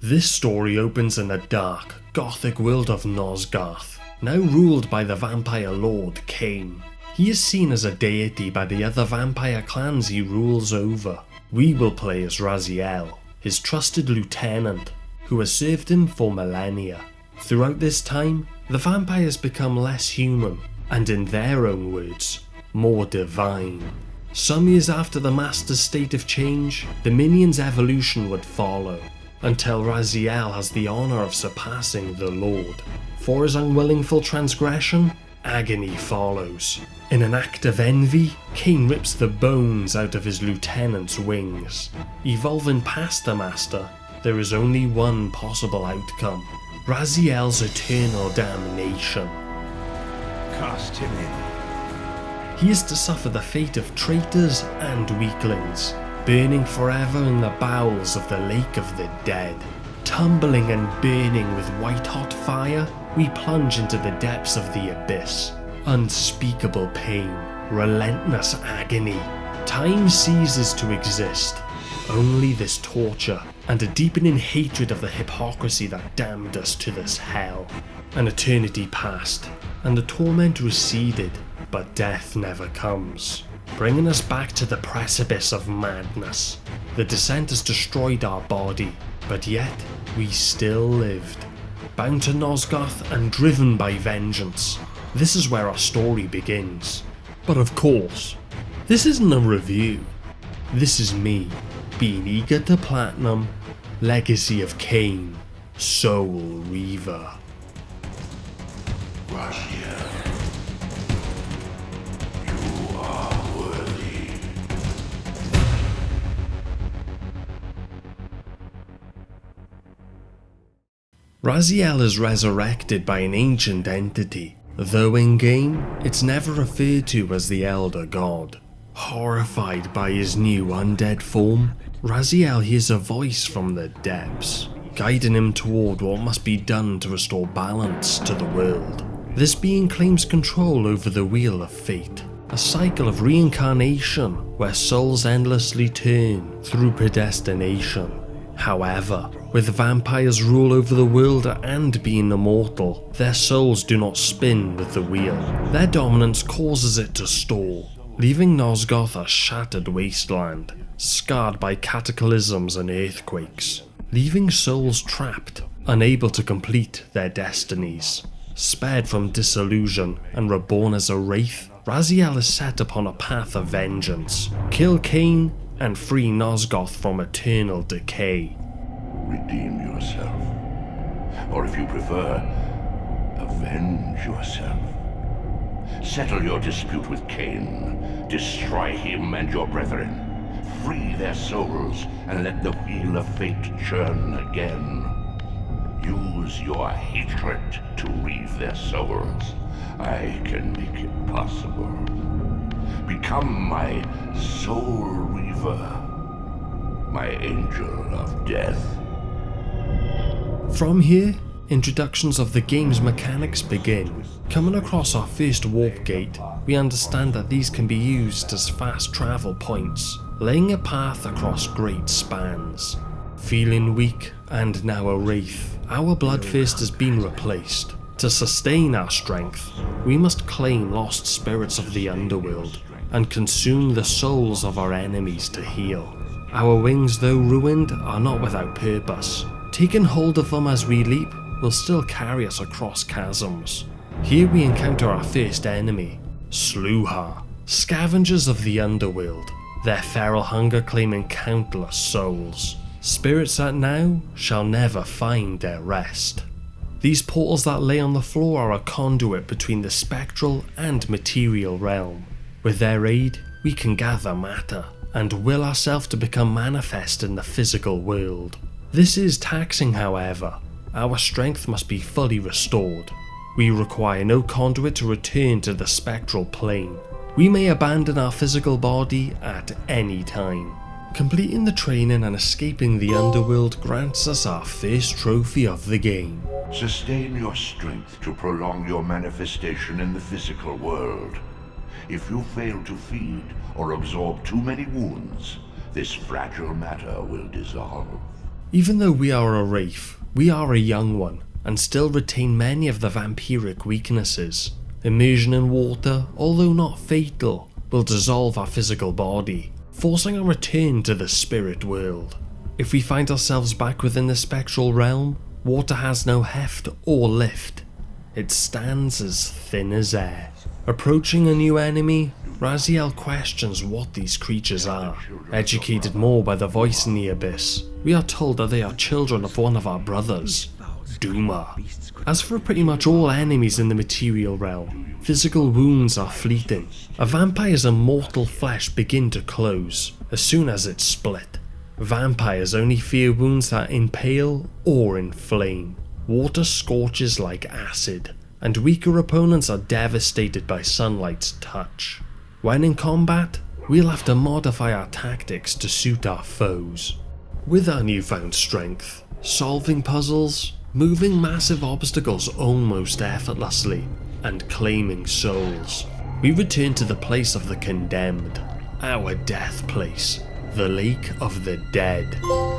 This story opens in the dark, gothic world of Nosgoth, now ruled by the vampire lord Kain. He is seen as a deity by the other vampire clans he rules over. We will play as Raziel, his trusted lieutenant, who has served him for millennia. Throughout this time, the vampires become less human, and in their own words, more divine. Some years after the Master's state of change, the minions' evolution would follow, until Raziel has the honour of surpassing the Lord. For his unwillingful transgression, agony follows. In an act of envy, Kain rips the bones out of his lieutenant's wings. Evolving past the Master, there is only one possible outcome: Raziel's eternal damnation. Cast him in. He is to suffer the fate of traitors and weaklings, burning forever in the bowels of the Lake of the Dead. Tumbling and burning with white-hot fire, we plunge into the depths of the abyss. Unspeakable pain, relentless agony. Time ceases to exist. Only this torture, and a deepening hatred of the hypocrisy that damned us to this hell. An eternity passed, and the torment receded, but death never comes, bringing us back to the precipice of madness. The descent has destroyed our body, but yet we still lived. Bound to Nosgoth and driven by vengeance, this is where our story begins. But of course, this isn't a review. This is me, being eager to platinum Legacy of Kain, Soul Reaver. Warriar, you are worthy. Raziel is resurrected by an ancient entity, though in-game, it's never referred to as the Elder God. Horrified by his new undead form, Raziel hears a voice from the depths, guiding him toward what must be done to restore balance to the world. This being claims control over the Wheel of Fate, a cycle of reincarnation where souls endlessly turn through predestination. However, with vampires' rule over the world and being immortal, their souls do not spin with the wheel. Their dominance causes it to stall, leaving Nosgoth a shattered wasteland, scarred by cataclysms and earthquakes, leaving souls trapped, unable to complete their destinies. Spared from disillusion and reborn as a wraith, Raziel is set upon a path of vengeance. Kill Kain and free Nosgoth from eternal decay. Redeem yourself. Or if you prefer, avenge yourself. Settle your dispute with Kain. Destroy him and your brethren. Free their souls and let the Wheel of Fate churn again. Use your hatred to reave their souls. I can make it possible. Become my Soul Reaver, my angel of death. From here, introductions of the game's mechanics begin. Coming across our first warp gate, we understand that these can be used as fast travel points, laying a path across great spans. Feeling weak and now a wraith, our bloodthirst has been replaced. To sustain our strength, we must claim lost spirits of the underworld and consume the souls of our enemies to heal. Our wings, though ruined, are not without purpose. Taking hold of them as we leap will still carry us across chasms. Here we encounter our first enemy, Sluha, scavengers of the underworld, their feral hunger claiming countless souls. Spirits that now shall never find their rest. These portals that lay on the floor are a conduit between the spectral and material realm. With their aid, we can gather matter and will ourselves to become manifest in the physical world. This is taxing, however. Our strength must be fully restored. We require no conduit to return to the spectral plane. We may abandon our physical body at any time. Completing the training and escaping the underworld grants us our first trophy of the game. Sustain your strength to prolong your manifestation in the physical world. If you fail to feed or absorb too many wounds, this fragile matter will dissolve. Even though we are a wraith, we are a young one, and still retain many of the vampiric weaknesses. Immersion in water, although not fatal, will dissolve our physical body, forcing a return to the spirit world. If we find ourselves back within the spectral realm, water has no heft or lift. It stands as thin as air. Approaching a new enemy, Raziel questions what these creatures are. Educated more by the voice in the abyss, we are told that they are children of one of our brothers, Duma. As for pretty much all enemies in the material realm, physical wounds are fleeting. A vampire's immortal flesh begin to close as soon as it's split. Vampires only fear wounds that impale or inflame. Water scorches like acid, and weaker opponents are devastated by sunlight's touch. When in combat, we'll have to modify our tactics to suit our foes. With our newfound strength, solving puzzles, moving massive obstacles almost effortlessly, and claiming souls, we return to the place of the condemned, our death place, the Lake of the Dead,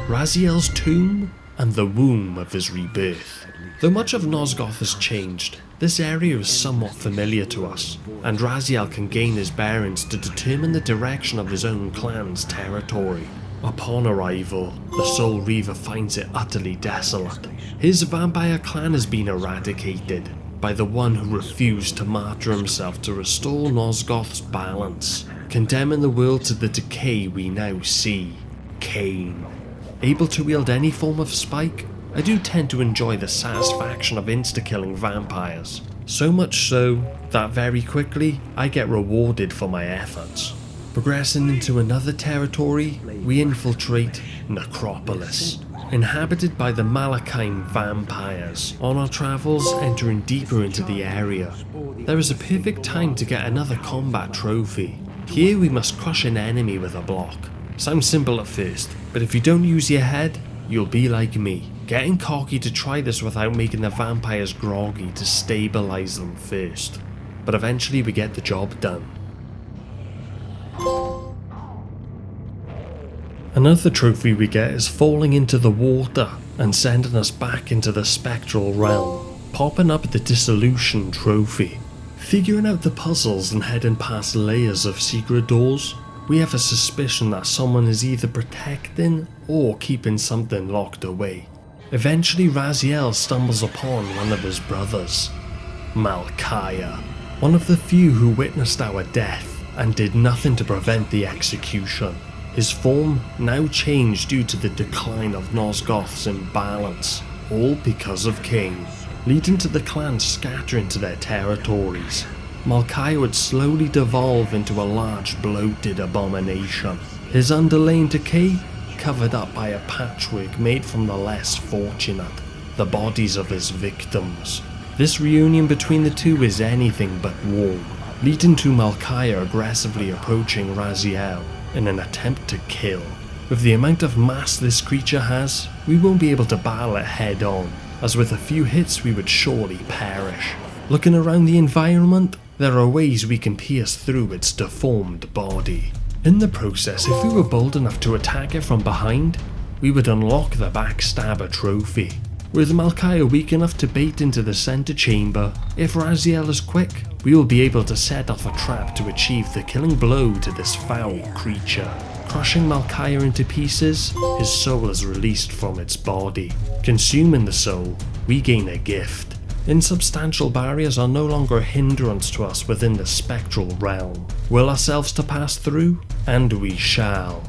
Raziel's tomb, and the womb of his rebirth. Though much of Nosgoth has changed, this area is somewhat familiar to us, and Raziel can gain his bearings to determine the direction of his own clan's territory. Upon arrival, the Soul Reaver finds it utterly desolate. His vampire clan has been eradicated by the one who refused to martyr himself to restore Nosgoth's balance, condemning the world to the decay we now see. Kain. Able to wield any form of spike, I do tend to enjoy the satisfaction of insta-killing vampires. So much so that very quickly I get rewarded for my efforts. Progressing into another territory, we infiltrate Necropolis, inhabited by the Malachine vampires. On our travels, entering deeper into the area, there is a perfect time to get another combat trophy. Here we must crush an enemy with a block. Sounds simple at first, but if you don't use your head, you'll be like me, getting cocky to try this without making the vampires groggy to stabilize them first. But eventually we get the job done. Another trophy we get is falling into the water and sending us back into the spectral realm, popping up the Dissolution trophy. Figuring out the puzzles and heading past layers of secret doors, we have a suspicion that someone is either protecting or keeping something locked away. Eventually Raziel stumbles upon one of his brothers, Malchiah, one of the few who witnessed our death and did nothing to prevent the execution. His form now changed due to the decline of Nosgoth's imbalance, all because of Kain, leading to the clan scattering to their territories. Malchiah would slowly devolve into a large bloated abomination, his underlying decay covered up by a patchwork made from the less fortunate, the bodies of his victims. This reunion between the two is anything but warm, leading to Malchiah aggressively approaching Raziel in an attempt to kill. With the amount of mass this creature has, we won't be able to battle it head on, as with a few hits we would surely perish. Looking around the environment, there are ways we can pierce through its deformed body. In the process, if we were bold enough to attack it from behind, we would unlock the Backstabber trophy. With Malchiah weak enough to bait into the center chamber, if Raziel is quick, we will be able to set off a trap to achieve the killing blow to this foul creature. Crushing Malchiah into pieces, his soul is released from its body. Consuming the soul, we gain a gift. Insubstantial barriers are no longer a hindrance to us within the spectral realm. Will ourselves to pass through? And we shall.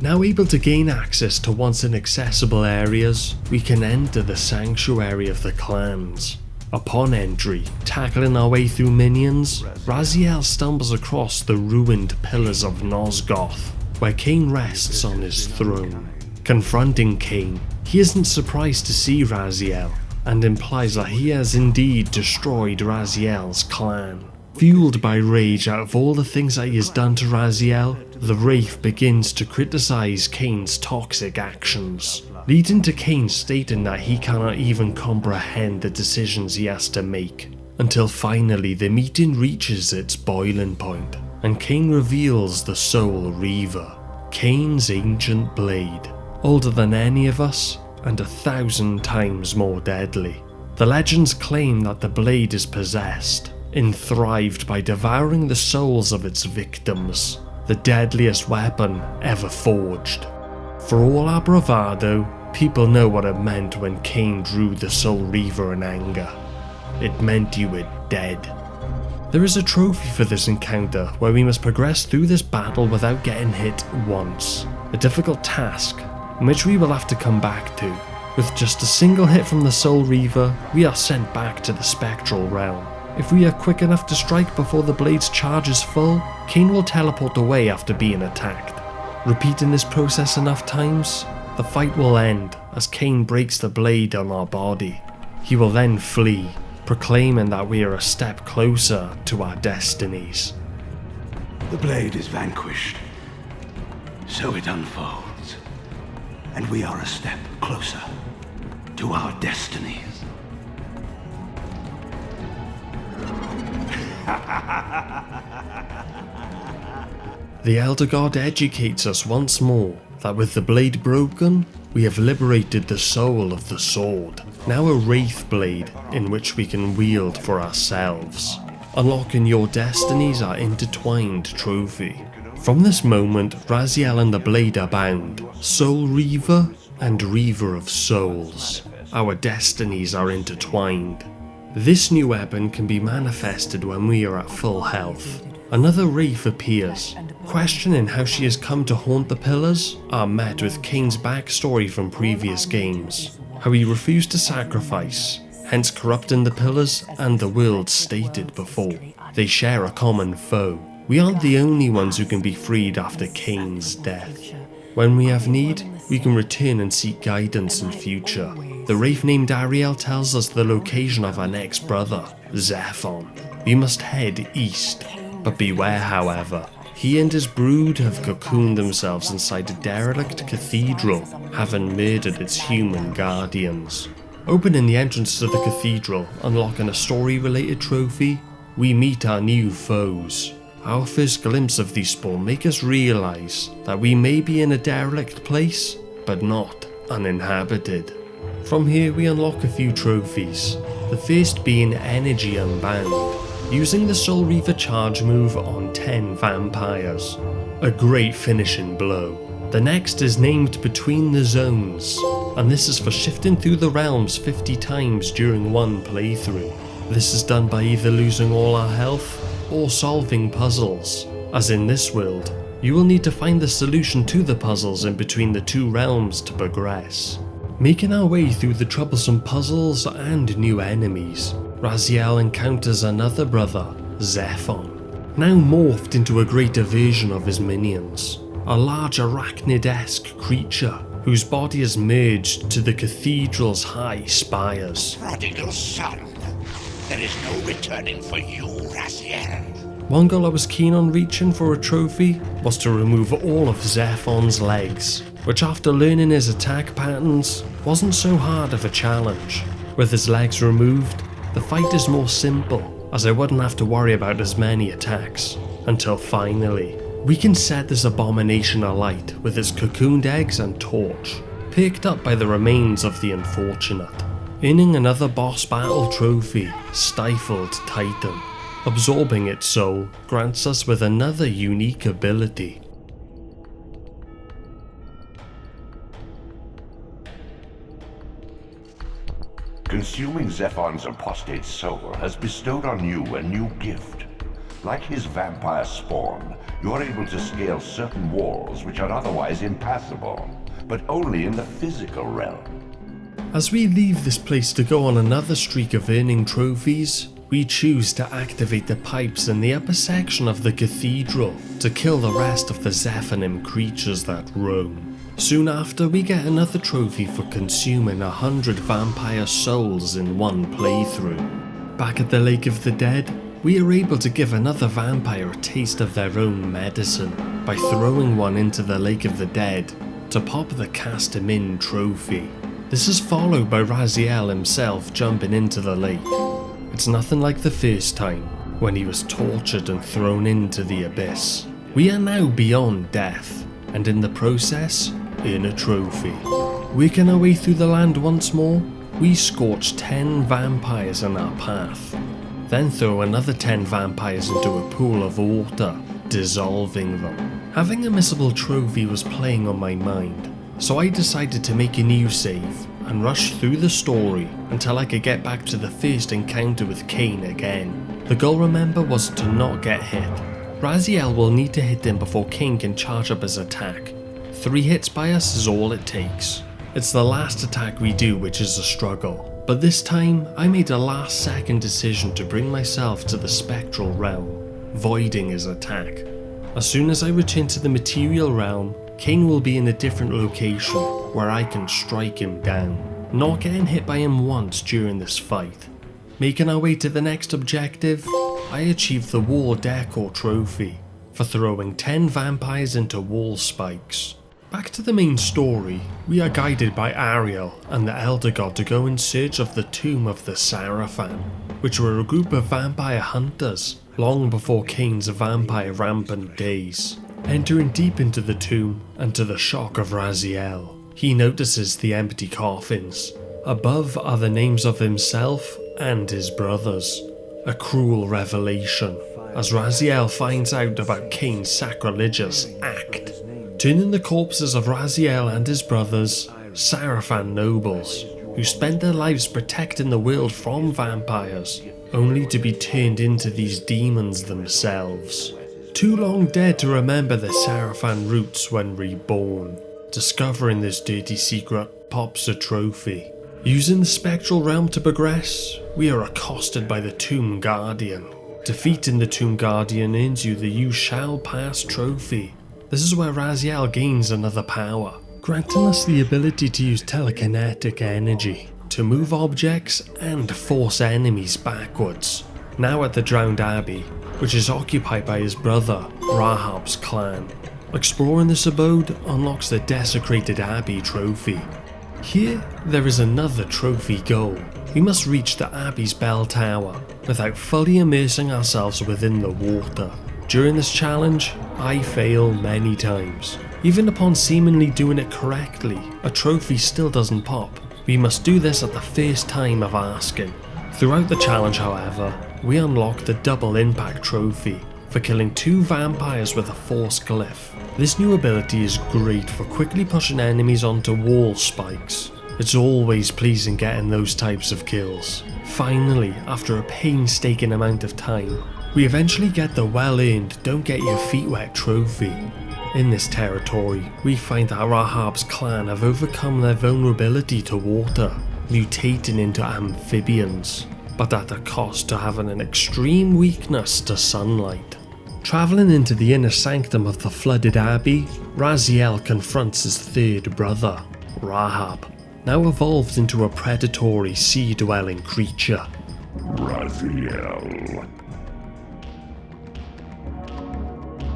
Now able to gain access to once inaccessible areas, we can enter the sanctuary of the clans. Upon entry, tackling our way through minions, Raziel stumbles across the ruined pillars of Nosgoth, where Kain rests on his throne. Confronting Kain, he isn't surprised to see Raziel, and implies that he has indeed destroyed Raziel's clan. Fueled by rage out of all the things that he has done to Raziel, the Wraith begins to criticize Kain's toxic actions, leading to Kain stating that he cannot even comprehend the decisions he has to make, until finally the meeting reaches its boiling point, and Kain reveals the Soul Reaver, Kain's ancient blade. older than any of us, and 1,000 times more deadly. The legends claim that the blade is possessed, enthrived by devouring the souls of its victims, the deadliest weapon ever forged. For all our bravado, people know what it meant when Kain drew the Soul Reaver in anger. It meant you were dead. There is a trophy for this encounter where we must progress through this battle without getting hit once. A difficult task, in which we will have to come back to. With just a single hit from the Soul Reaver, we are sent back to the spectral realm. If we are quick enough to strike before the blade's charge is full, Kain will teleport away after being attacked. Repeating this process enough times, the fight will end as Kain breaks the blade on our body. He will then flee, proclaiming that we are a step closer to our destinies. The blade is vanquished, so it unfolds, and we are a step closer to our destinies. The Elder God educates us once more that with the blade broken, we have liberated the soul of the sword, now a wraith blade in which we can wield for ourselves. Unlocking your destinies are intertwined trophy. From this moment, Raziel and the blade are bound, Soul Reaver and Reaver of Souls. Our destinies are intertwined. This new weapon can be manifested when we are at full health. Another wraith appears, questioning how she has come to haunt the pillars, are met with Kain's backstory from previous games, how he refused to sacrifice, hence corrupting the pillars and the world stated before. They share a common foe. We aren't the only ones who can be freed after Kain's death. When we have need, we can return and seek guidance in future. The wraith named Ariel tells us the location of our next brother, Zephon. We must head east, but beware however. He and his brood have cocooned themselves inside a derelict cathedral, having murdered its human guardians. Opening the entrance to the cathedral, unlocking a story-related trophy, we meet our new foes. Our first glimpse of these spawn make us realise that we may be in a derelict place, but not uninhabited. From here we unlock a few trophies, the first being Energy Unbound, using the Soul Reaver charge move on 10 vampires. A great finishing blow. The next is named Between the Zones, and this is for shifting through the realms 50 times during one playthrough. This is done by either losing all our health or solving puzzles, as in this world, you will need to find the solution to the puzzles in between the two realms to progress. Making our way through the troublesome puzzles and new enemies, Raziel encounters another brother, Zephon, now morphed into a greater version of his minions, a large arachnid-esque creature whose body is merged to the cathedral's high spires. Prodigal son, there is no returning for you, Raziel. One goal I was keen on reaching for a trophy was to remove all of Zephon's legs, which after learning his attack patterns wasn't so hard of a challenge. With his legs removed, the fight is more simple, as I wouldn't have to worry about as many attacks, until finally, we can set this abomination alight with its cocooned eggs and torch, picked up by the remains of the unfortunate. Earning another boss battle trophy, Stifled Titan. Absorbing its soul grants us with another unique ability. Consuming Zephon's apostate soul has bestowed on you a new gift. Like his vampire spawn, you are able to scale certain walls which are otherwise impassable, but only in the physical realm. As we leave this place to go on another streak of earning trophies, we choose to activate the pipes in the upper section of the cathedral to kill the rest of the Zephonim creatures that roam. Soon after, we get another trophy for consuming 100 vampire souls in one playthrough. Back at the Lake of the Dead, we are able to give another vampire a taste of their own medicine by throwing one into the Lake of the Dead to pop the Cast Him In trophy. This is followed by Raziel himself jumping into the lake. It's nothing like the first time, when he was tortured and thrown into the abyss. We are now beyond death, and in the process, in a trophy. Working our way through the land once more, we scorch 10 vampires in our path, then throw another 10 vampires into a pool of water, dissolving them. Having a missable trophy was playing on my mind, so I decided to make a new save and rush through the story until I could get back to the first encounter with Kain again. The goal, remember, was to not get hit. Raziel will need to hit him before Kain can charge up his attack. 3 hits by us is all it takes. It's the last attack we do which is a struggle, but this time I made a last second decision to bring myself to the spectral realm, voiding his attack. As soon as I return to the material realm, Kain will be in a different location where I can strike him down, not getting hit by him once during this fight. Making our way to the next objective, I achieved the War Decor trophy for throwing 10 vampires into wall spikes. Back to the main story, we are guided by Ariel and the Elder God to go in search of the Tomb of the Sarafan, which were a group of vampire hunters long before Kain's vampire rampant days. Entering deep into the tomb, and to the shock of Raziel, he notices the empty coffins. Above are the names of himself and his brothers. A cruel revelation, as Raziel finds out about Kain's sacrilegious act, turning the corpses of Raziel and his brothers, Sarafan nobles, who spent their lives protecting the world from vampires, only to be turned into these demons themselves. Too long dead to remember the Sarafan roots when reborn. Discovering this dirty secret pops a trophy. Using the spectral realm to progress, we are accosted by the Tomb Guardian. Defeating the Tomb Guardian earns you the You Shall Pass trophy. This is where Raziel gains another power, granting us the ability to use telekinetic energy to move objects and force enemies backwards. Now at the Drowned Abbey, which is occupied by his brother, Rahab's clan. Exploring this abode unlocks the Desecrated Abbey trophy. Here, there is another trophy goal. We must reach the Abbey's bell tower without fully immersing ourselves within the water. During this challenge, I fail many times. Even upon seemingly doing it correctly, a trophy still doesn't pop. We must do this at the first time of asking. Throughout the challenge, however, we unlock the Double Impact trophy for killing 2 vampires with a Force Glyph. This new ability is great for quickly pushing enemies onto wall spikes. It's always pleasing getting those types of kills. Finally, after a painstaking amount of time, we eventually get the well-earned Don't Get Your Feet Wet trophy. In this territory, we find that Rahab's clan have overcome their vulnerability to water, mutating into amphibians, but at a cost to having an extreme weakness to sunlight. Travelling into the inner sanctum of the flooded abbey, Raziel confronts his third brother, Rahab, now evolved into a predatory sea-dwelling creature. Raziel.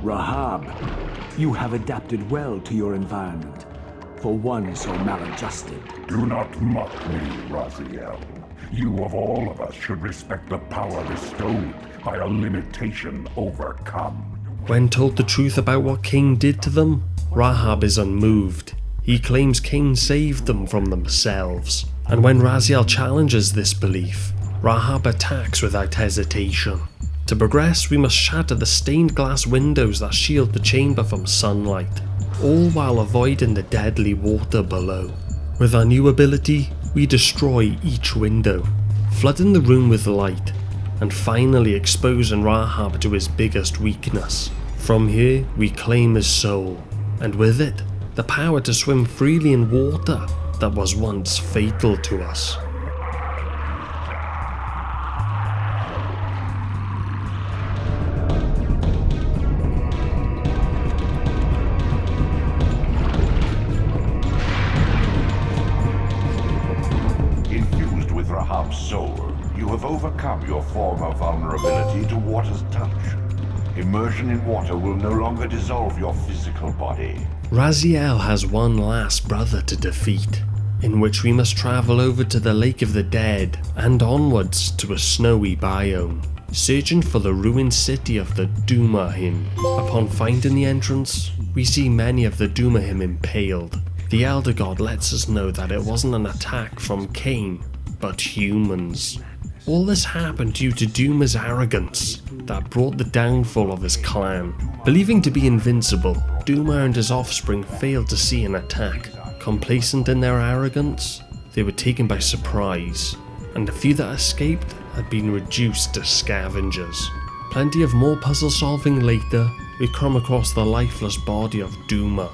Rahab, you have adapted well to your environment, for one so maladjusted. Do not mock me, Raziel. You of all of us should respect the power bestowed by a limitation overcome. When told the truth about what Kain did to them, Rahab is unmoved. He claims Kain saved them from themselves, and when Raziel challenges this belief, Rahab attacks without hesitation. To progress, we must shatter the stained glass windows that shield the chamber from sunlight, all while avoiding the deadly water below. With our new ability, we destroy each window, flooding the room with light, and finally exposing Rahab to his biggest weakness. From here, we claim his soul, and with it, the power to swim freely in water that was once fatal to us. Infused with Rahab's soul, you have overcome your former vulnerability to water's touch. Immersion in water will no longer dissolve your physical body. Raziel has one last brother to defeat, in which we must travel over to the Lake of the Dead and onwards to a snowy biome, searching for the ruined city of the Dumahin. Upon finding the entrance, we see many of the Doomahim impaled. The Elder God lets us know that it wasn't an attack from Kain, but humans. All this happened due to Doomer's arrogance that brought the downfall of his clan. Believing to be invincible, Doomer and his offspring failed to see an attack. Complacent in their arrogance, they were taken by surprise, and the few that escaped had been reduced to scavengers. Plenty of more puzzle solving later, we come across the lifeless body of Doomer,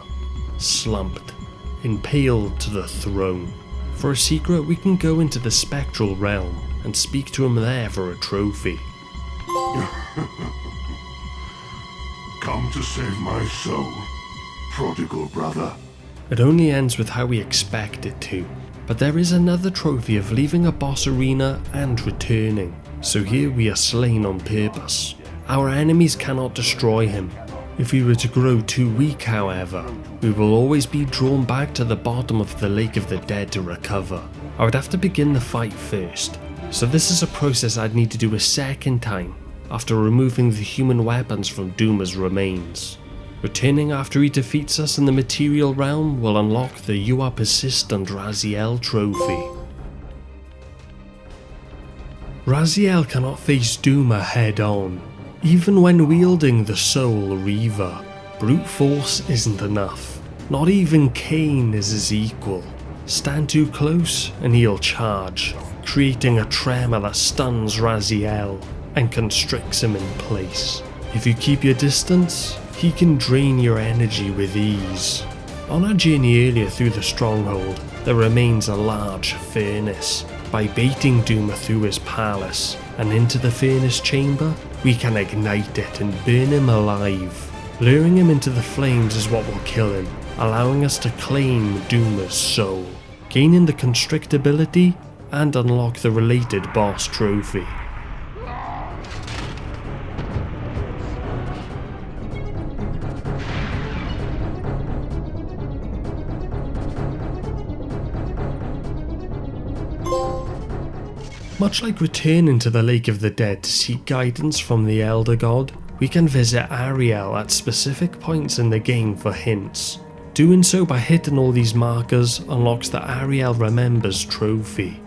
slumped, impaled to the throne. For a secret, we can go into the spectral realm and speak to him there for a trophy. Come to save my soul, prodigal brother. It only ends with how we expect it to, but there is another trophy of leaving a boss arena and returning, so here we are slain on purpose. Our enemies cannot destroy him. If we were to grow too weak, however, we will always be drawn back to the bottom of the Lake of the Dead to recover. I would have to begin the fight first, so this is a process I'd need to do a second time after removing the human weapons from Doomer's remains. Returning after he defeats us in the material realm will unlock the You Are Persistent Raziel trophy. Raziel cannot face Doomer head on. Even when wielding the Soul Reaver, brute force isn't enough. Not even Kain is his equal. Stand too close and he'll charge, creating a tremor that stuns Raziel and constricts him in place. If you keep your distance, he can drain your energy with ease. On our journey earlier through the stronghold, there remains a large furnace. By baiting Doomer through his palace and into the furnace chamber, we can ignite it and burn him alive. Luring him into the flames is what will kill him, allowing us to claim Doomer's soul, gaining the constrict ability and unlock the related boss trophy. Much like returning to the Lake of the Dead to seek guidance from the Elder God, we can visit Ariel at specific points in the game for hints. Doing so by hitting all these markers unlocks the Ariel Remembers trophy.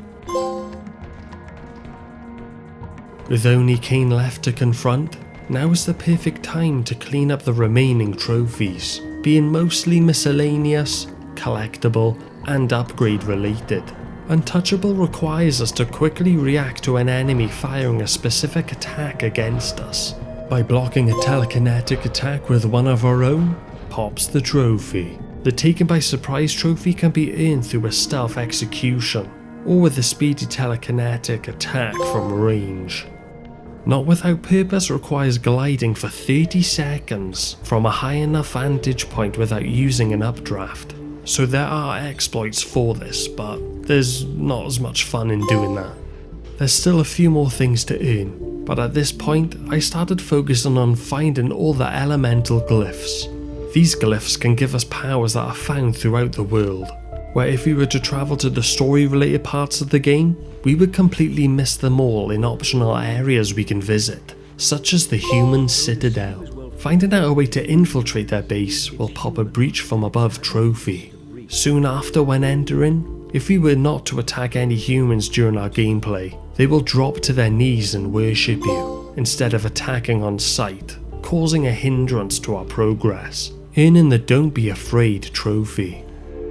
With only Kain left to confront, now is the perfect time to clean up the remaining trophies, being mostly miscellaneous, collectible, and upgrade related. Untouchable requires us to quickly react to an enemy firing a specific attack against us. By blocking a telekinetic attack with one of our own, pops the trophy. The Taken by Surprise trophy can be earned through a stealth execution, or with a speedy telekinetic attack from range. Not Without Purpose requires gliding for 30 seconds from a high enough vantage point without using an updraft. So there are exploits for this, but there's not as much fun in doing that. There's still a few more things to earn, but at this point I started focusing on finding all the elemental glyphs. These glyphs can give us powers that are found throughout the world, where if we were to travel to the story related parts of the game, we would completely miss them all in optional areas we can visit, such as the Human Citadel. Finding out a way to infiltrate their base will pop a Breach from Above trophy. Soon after, when entering, if we were not to attack any humans during our gameplay, they will drop to their knees and worship you, instead of attacking on sight, causing a hindrance to our progress, earning the Don't Be Afraid trophy.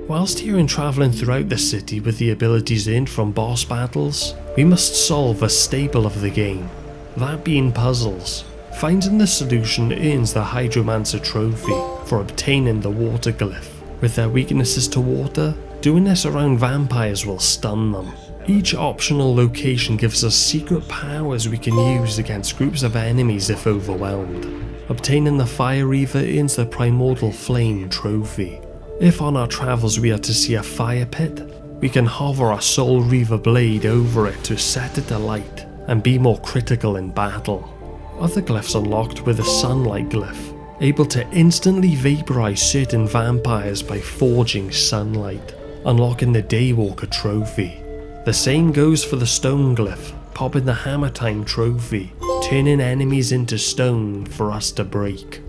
Whilst here and travelling throughout the city with the abilities earned from boss battles, we must solve a staple of the game, that being puzzles. Finding the solution earns the Hydromancer trophy for obtaining the water glyph. With their weaknesses to water, doing this around vampires will stun them. Each optional location gives us secret powers we can use against groups of enemies if overwhelmed. Obtaining the Fire Reaver earns the Primordial Flame trophy. If on our travels we are to see a fire pit, we can hover our Soul Reaver blade over it to set it alight and be more critical in battle. Other glyphs unlocked with a Sunlight glyph, able to instantly vaporize certain vampires by forging sunlight, unlocking the Daywalker trophy. The same goes for the Stone glyph, popping the Hammer Time trophy, turning enemies into stone for us to break.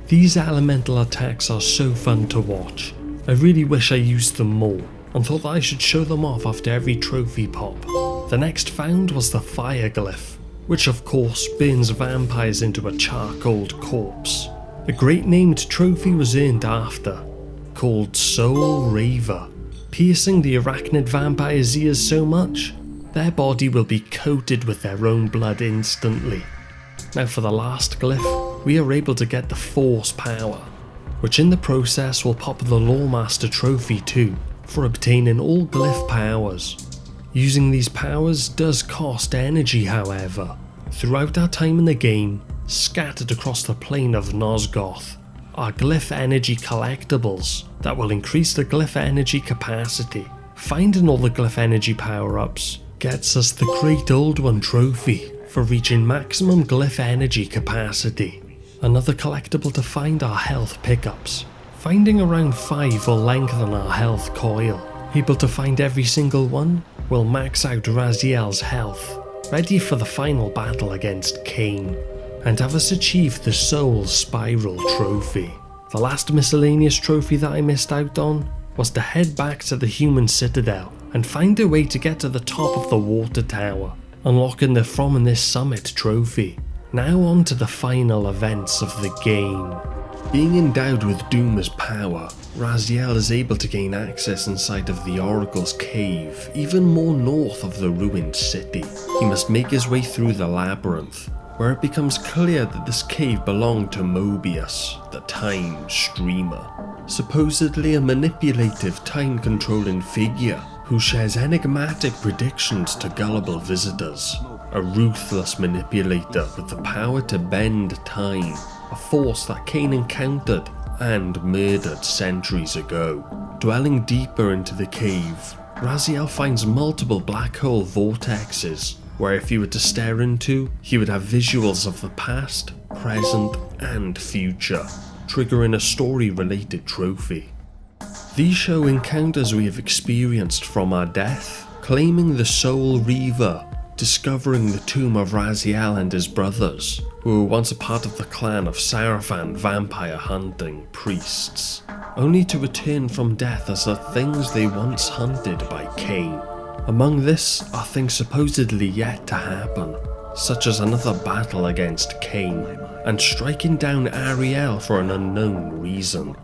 These elemental attacks are so fun to watch. I really wish I used them more, and thought that I should show them off after every trophy pop. The next found was the Fire Glyph, which of course burns vampires into a charcoaled corpse. A great named trophy was earned after, called Soul Reaver. Piercing the arachnid vampire's ears so much, their body will be coated with their own blood instantly. Now for the last glyph, we are able to get the Force Power, which in the process will pop the Lawmaster trophy too, for obtaining all glyph powers. Using these powers does cost energy however. Throughout our time in the game, scattered across the plane of Nosgoth, are glyph energy collectibles that will increase the glyph energy capacity. Finding all the glyph energy power-ups gets us the Great Old One trophy for reaching maximum glyph energy capacity. Another collectible to find are health pickups. Finding around 5 will lengthen our health coil. Able to find every single one will max out Raziel's health, ready for the final battle against Kain, and have us achieve the Soul Spiral trophy. The last miscellaneous trophy that I missed out on was to head back to the human citadel and find a way to get to the top of the water tower, unlocking the From This Summit trophy. Now on to the final events of the game. Being endowed with Doom's power, Raziel is able to gain access inside of the Oracle's cave, even more north of the ruined city. He must make his way through the labyrinth, where it becomes clear that this cave belonged to Mobius, the Time Streamer, supposedly a manipulative time-controlling figure who shares enigmatic predictions to gullible visitors, a ruthless manipulator with the power to bend time, a force that Kain encountered and murdered centuries ago. Dwelling deeper into the cave, Raziel finds multiple black hole vortexes, where if he were to stare into, he would have visuals of the past, present and future, triggering a story-related trophy. These show encounters we have experienced from our death, claiming the Soul Reaver, discovering the tomb of Raziel and his brothers, who were once a part of the clan of Sarafan vampire hunting priests, only to return from death as the things they once hunted by Kain. Among this are things supposedly yet to happen, such as another battle against Kain, and striking down Ariel for an unknown reason,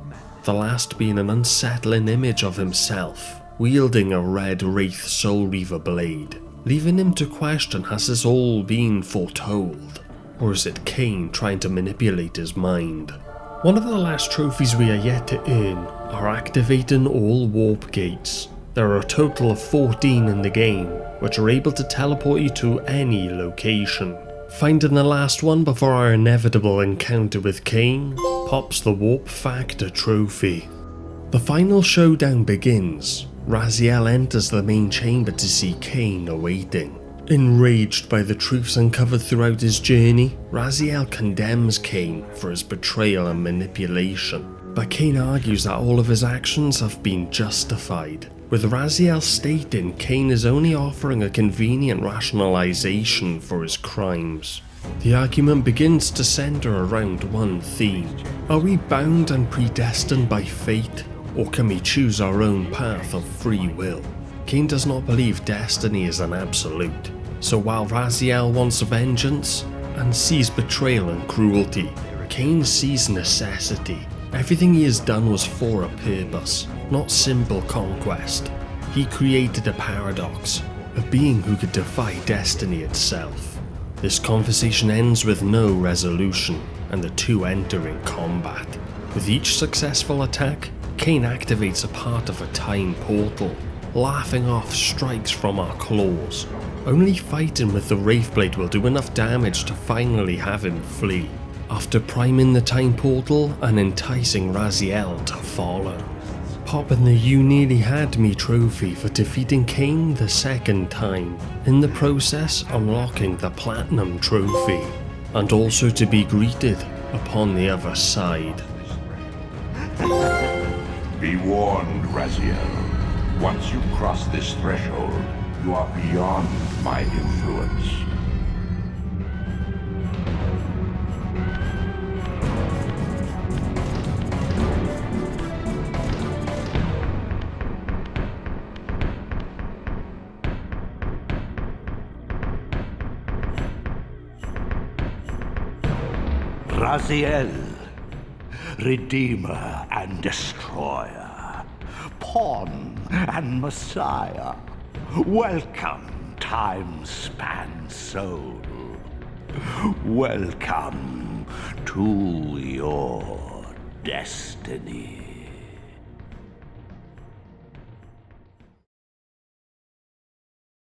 the last being an unsettling image of himself, wielding a red Wraith Soul Reaver blade, leaving him to question, has this all been foretold, or is it Kain trying to manipulate his mind? One of the last trophies we are yet to earn are activating all warp gates. There are a total of 14 in the game, which are able to teleport you to any location. Finding the last one before our inevitable encounter with Kain pops the Warp Factor trophy. The final showdown begins. Raziel enters the main chamber to see Kain awaiting. Enraged by the truths uncovered throughout his journey, Raziel condemns Kain for his betrayal and manipulation, but Kain argues that all of his actions have been justified, with Raziel stating Kain is only offering a convenient rationalization for his crimes. The argument begins to center around one theme. Are we bound and predestined by fate, or can we choose our own path of free will? Kain does not believe destiny is an absolute, so while Raziel wants vengeance and sees betrayal and cruelty, Kain sees necessity. Everything he has done was for a purpose, not simple conquest. He created a paradox, a being who could defy destiny itself. This conversation ends with no resolution, and the two enter in combat. With each successful attack, Kain activates a part of a time portal, laughing off strikes from our claws. Only fighting with the Wraithblade will do enough damage to finally have him flee, after priming the time portal and enticing Raziel to follow. Popping the You Nearly Had Me trophy for defeating Kain the second time, in the process unlocking the Platinum trophy, and also to be greeted upon the other side. Be warned, Raziel. Once you cross this threshold, you are beyond my influence. Raziel, Redeemer and Destroyer, Pawn and Messiah. Welcome, time-span soul. Welcome to your destiny.